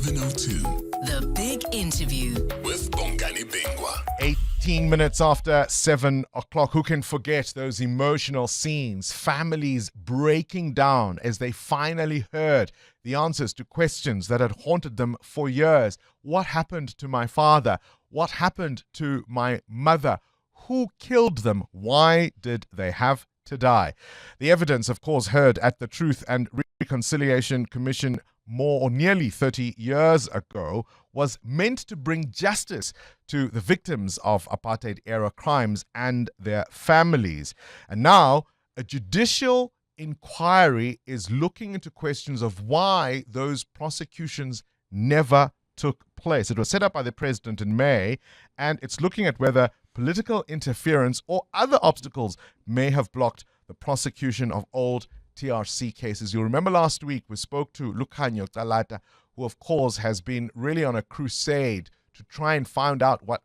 702. The Big Interview With Bongani Bingwa. 18 minutes after 7 o'clock. Who can forget those emotional scenes? Families breaking down as they finally heard the answers to questions that had haunted them for years. What happened to my father? What happened to my mother? Who killed them? Why did they have to die? The evidence, of course, heard at the Truth and Reconciliation Commission more or nearly 30 years ago was meant to bring justice to the victims of apartheid-era crimes and their families. And now, a judicial inquiry is looking into questions of why those prosecutions never took place. It was set up by the president in May, and it's looking at whether political interference or other obstacles may have blocked the prosecution of old TRC cases. You'll remember last week we spoke to Lionel Adendorf, who of course has been really on a crusade to try and find out what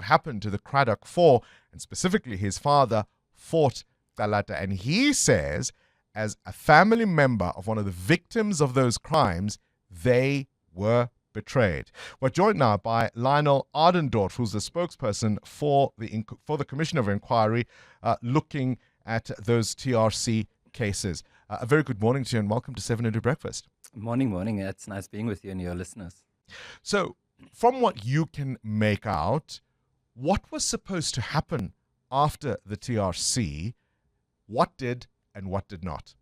happened to the Cradock Four, and specifically his father fought Adendorf. And he says, as a family member of one of the victims of those crimes, they were betrayed. We're joined now by Lionel Adendorf, who's the spokesperson for the Commission of Inquiry, looking at those TRC cases. A very good morning to you and welcome to 702 Breakfast. Morning. It's nice being with you and your listeners. So, from what you can make out, what was supposed to happen after the TRC? What did and what did not?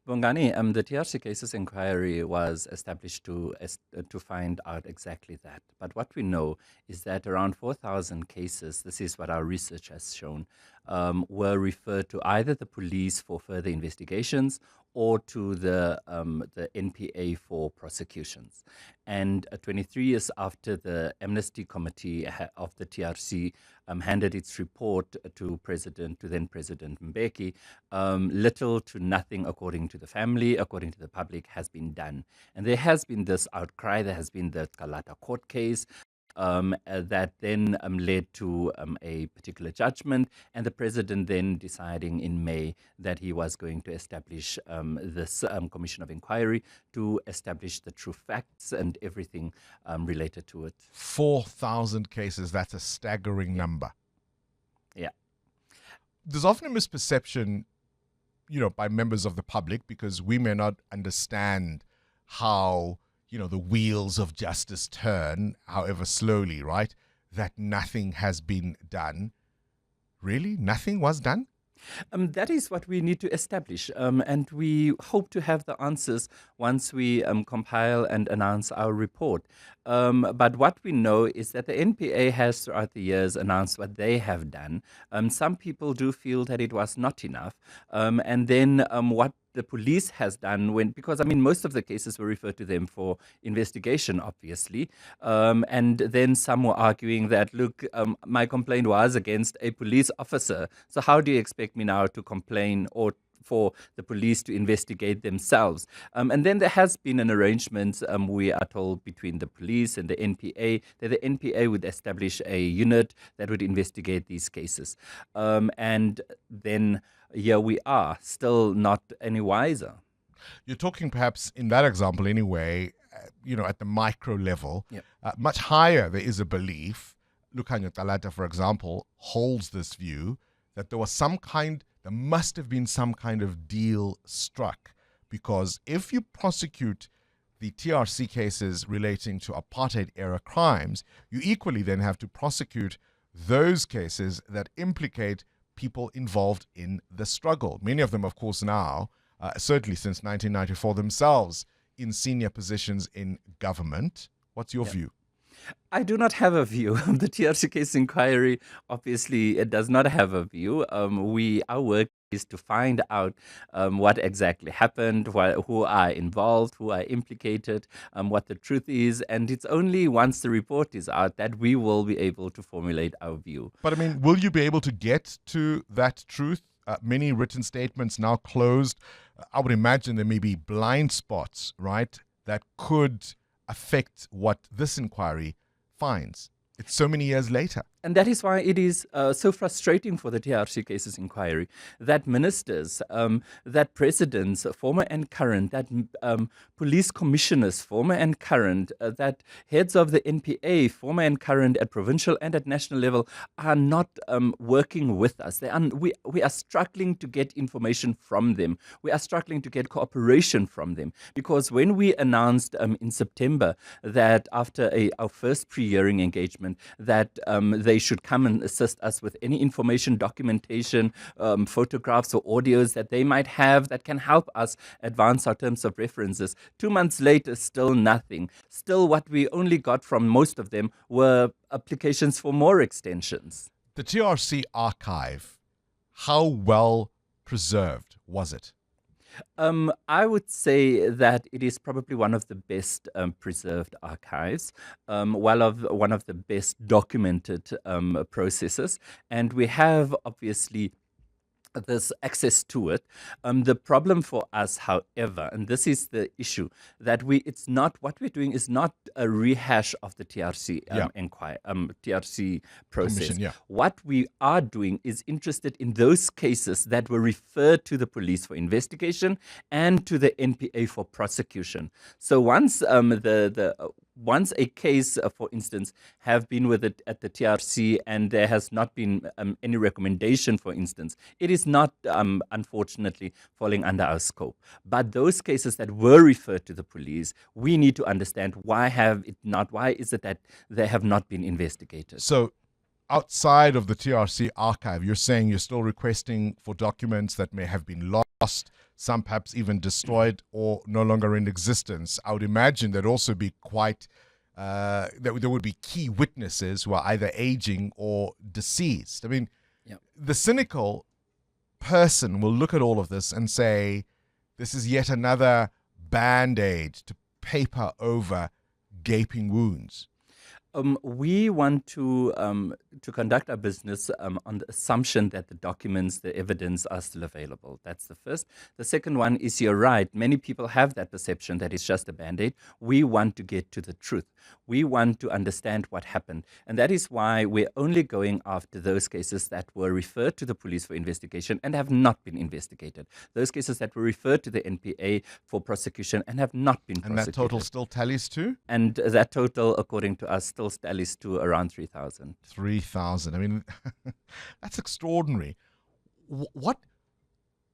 Bongani, the TRC cases inquiry was established to find out exactly that. But what we know is that around 4,000 cases, this is what our research has shown, were referred to either the police for further investigations or to the NPA for prosecutions. And 23 years after the Amnesty Committee of the TRC handed its report to then President Mbeki, little to nothing, according to the family, according to the public, has been done. And there has been this outcry. There has been the Kalata court case, that then led to a particular judgment, and the president then deciding in May that he was going to establish this commission of inquiry to establish the true facts and everything related to it. 4,000 cases, that's a staggering number. Yeah. There's often a misperception, by members of the public, because we may not understand how the wheels of justice turn, however slowly, right? That nothing has been done. Really? Nothing was done? That is what we need to establish, and we hope to have the answers once we compile and announce our report. But what we know is that the NPA has throughout the years announced what they have done. Some people do feel that it was not enough. And then what the police has done because most of the cases were referred to them for investigation, obviously. And then some were arguing that, look, my complaint was against a police officer. So how do you expect me now to complain or for the police to investigate themselves? And then there has been an arrangement, we are told, between the police and the NPA, that the NPA would establish a unit that would investigate these cases. And then here we are, still not any wiser. You're talking perhaps in that example anyway, at the micro level. Yep. Much higher, there is a belief, Lukhanyo Talata, for example, holds this view that there must have been some kind of deal struck, because if you prosecute the TRC cases relating to apartheid-era crimes, you equally then have to prosecute those cases that implicate people involved in the struggle. Many of them, of course, now, certainly since 1994, themselves in senior positions in government. What's your view? I do not have a view. The TRC case inquiry, obviously, it does not have a view. Our work is to find out what exactly happened, who are involved, who are implicated, what the truth is. And it's only once the report is out that we will be able to formulate our view. But will you be able to get to that truth? Many written statements now closed. I would imagine there may be blind spots, right, that could affect what this inquiry finds. It's so many years later. And that is why it is so frustrating for the TRC cases inquiry that ministers, that presidents, former and current, that police commissioners, former and current, that heads of the NPA, former and current at provincial and at national level are not working with us. We are struggling to get information from them. We are struggling to get cooperation from them. Because when we announced in September that after our first pre-hearing engagement that they should come and assist us with any information, documentation, photographs or audios that they might have that can help us advance our terms of references. 2 months later, still nothing. Still what we only got from most of them were applications for more extensions. The TRC archive, how well preserved was it? I would say that it is probably one of the best preserved archives, one of the best documented processes, and we have obviously this access to it. The problem for us, however, and this is the issue, that it's not what we're doing is not a rehash of the TRC TRC process. What we are doing is interested in those cases that were referred to the police for investigation and to the NPA for prosecution. So once once a case, for instance, have been with it at the TRC and there has not been any recommendation, for instance, it is not, unfortunately, falling under our scope. But those cases that were referred to the police, we need to understand why is it that they have not been investigated. So outside of the TRC archive, you're saying you're still requesting for documents that may have been lost, some perhaps even destroyed or no longer in existence. I would imagine there'd also be there would be key witnesses who are either aging or deceased. I mean, the cynical person will look at all of this and say, this is yet another Band-Aid to paper over gaping wounds. We want to conduct our business on the assumption that the documents, the evidence are still available. That's the first. The second one is, you're right, many people have that perception that it's just a Band-Aid. We want to get to the truth. We want to understand what happened. And that is why we're only going after those cases that were referred to the police for investigation and have not been investigated. Those cases that were referred to the NPA for prosecution and have not been prosecuted. And that total still tallies to? And that total, according to us, still tallies to around 3,000. 3,000. I mean, that's extraordinary. What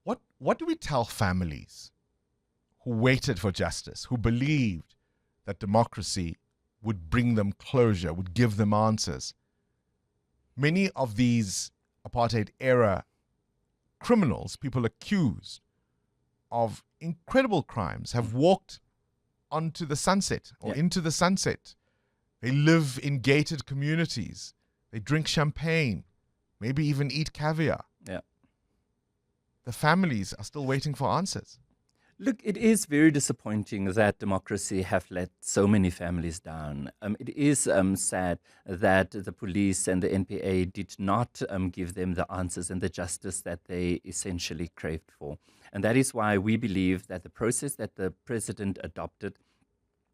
do we tell families who waited for justice, who believed that democracy would bring them closure, would give them answers? Many of these apartheid-era criminals, people accused of incredible crimes, have walked onto the sunset or into the sunset. They live in gated communities. They drink champagne, maybe even eat caviar. Yeah. The families are still waiting for answers. Look, it is very disappointing that democracy have let so many families down. It is sad that the police and the NPA did not give them the answers and the justice that they essentially craved for. And that is why we believe that the process that the president adopted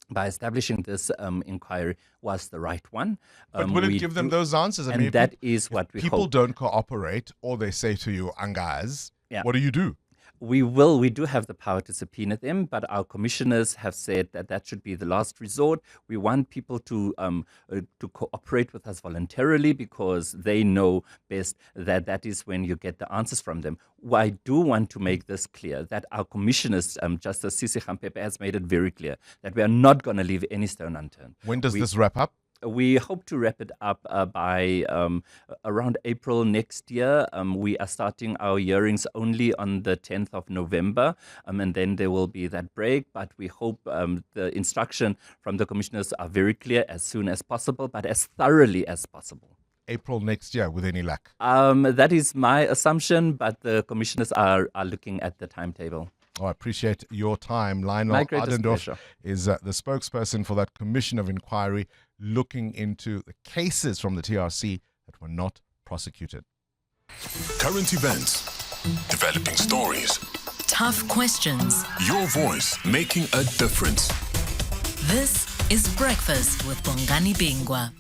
by establishing this inquiry was the right one. But will it give them those answers? I mean, that is what we hope. People don't cooperate, or they say to you, Angaz, what do you do? We do have the power to subpoena them, but our commissioners have said that that should be the last resort. We want people to cooperate with us voluntarily because they know best that is when you get the answers from them. I do want to make this clear that our commissioners, Justice Sisi Gampepe, has made it very clear that we are not going to leave any stone unturned. When does this wrap up? We hope to wrap it up by around April next year. We are starting our hearings only on the 10th of November, and then there will be that break. But we hope the instruction from the commissioners are very clear as soon as possible, but as thoroughly as possible. April next year, with any luck? That is my assumption, but the commissioners are looking at the timetable. I appreciate your time. Lionel Adendorf is the spokesperson for that Commission of Inquiry looking into the cases from the TRC that were not prosecuted. Current events, developing stories, tough questions. Your voice making a difference. This is Breakfast with Bongani Bingwa.